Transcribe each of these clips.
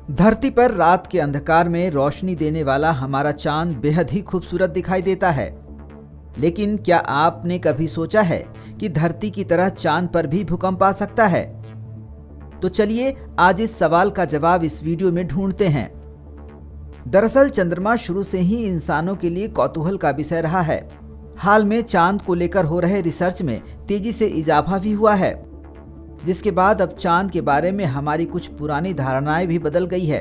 धरती पर रात के अंधकार में रोशनी देने वाला हमारा चांद बेहद ही खूबसूरत दिखाई देता है। लेकिन क्या आपने कभी सोचा है कि धरती की तरह चांद पर भी भूकंप आ सकता है? तो चलिए आज इस सवाल का जवाब इस वीडियो में ढूंढते हैं। दरअसल चंद्रमा शुरू से ही इंसानों के लिए कौतूहल का विषय रहा है। हाल में चांद को लेकर हो रहे रिसर्च में तेजी से इजाफा भी हुआ है, जिसके बाद अब चांद के बारे में हमारी कुछ पुरानी धारणाएं भी बदल गई है।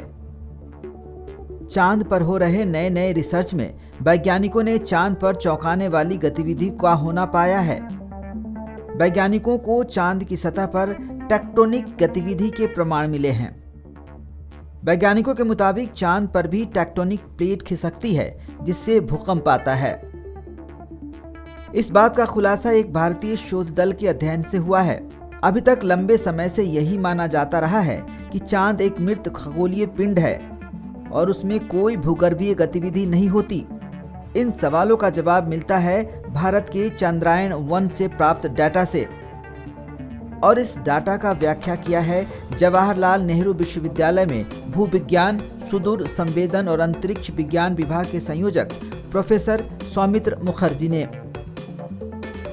चांद पर हो रहे नए नए रिसर्च में वैज्ञानिकों ने चांद पर चौंकाने वाली गतिविधि का होना पाया है। वैज्ञानिकों को चांद की सतह पर टेक्टोनिक गतिविधि के प्रमाण मिले हैं। वैज्ञानिकों के मुताबिक चांद पर भी टेक्टोनिक प्लेट खिसकती है, जिससे भूकंप आता है। इस बात का खुलासा एक भारतीय शोध दल के अध्ययन से हुआ है। अभी तक लंबे समय से यही माना जाता रहा है कि चांद एक मृत खगोलीय पिंड है और उसमें कोई भूगर्भीय गतिविधि नहीं होती। इन सवालों का जवाब मिलता है भारत के चंद्रयान-1 से प्राप्त डाटा से, और इस डाटा का व्याख्या किया है जवाहरलाल नेहरू विश्वविद्यालय में भूविज्ञान, सुदूर संवेदन और अंतरिक्ष विज्ञान विभाग के संयोजक प्रोफेसर सौमित्र मुखर्जी ने।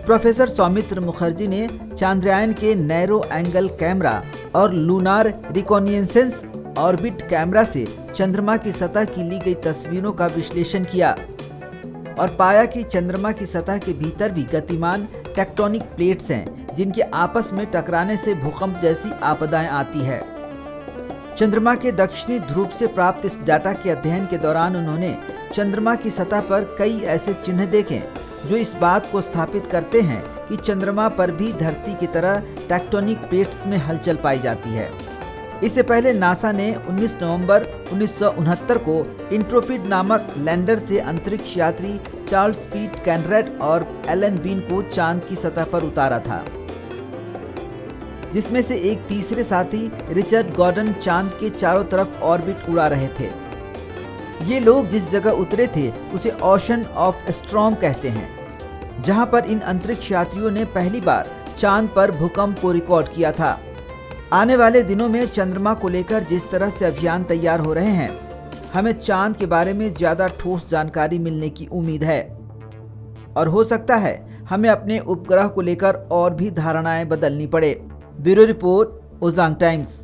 प्रोफेसर सौमित्र मुखर्जी ने चांद्रयान के नैरो एंगल कैमरा और लूनार रिकॉन्नेसेंस ऑर्बिट कैमरा से चंद्रमा की सतह की ली गई तस्वीरों का विश्लेषण किया और पाया कि चंद्रमा की सतह के भीतर भी गतिमान टेक्टोनिक प्लेट्स हैं, जिनके आपस में टकराने से भूकंप जैसी आपदाएं आती है। चंद्रमा के दक्षिणी ध्रुव से प्राप्त इस डाटा के अध्ययन के दौरान उन्होंने चंद्रमा की सतह पर कई ऐसे चिन्ह देखे जो इस बात को स्थापित करते हैं कि चंद्रमा पर भी धरती की तरह टेक्टोनिक प्लेट्स में हलचल पाई जाती है। इससे पहले नासा ने 19 नवंबर 1969 को इंट्रोपिड नामक लैंडर से अंतरिक्ष यात्री चार्ल्स पीट कैनरेड और एलन बीन को चांद की सतह पर उतारा था, जिसमें से एक तीसरे साथी रिचर्ड गॉर्डन चांद के चारों तरफ ऑर्बिट उड़ा रहे थे। ये लोग जिस जगह उतरे थे उसे ओशन ऑफ स्टॉर्म कहते हैं, जहां पर इन अंतरिक्ष यात्रियों ने पहली बार चांद पर भूकंप को रिकॉर्ड किया था। आने वाले दिनों में चंद्रमा को लेकर जिस तरह से अभियान तैयार हो रहे हैं, हमें चांद के बारे में ज्यादा ठोस जानकारी मिलने की उम्मीद है और हो सकता है हमें अपने उपग्रह को लेकर और भी धारणाएं बदलनी पड़े। Bureau report, Ojang times.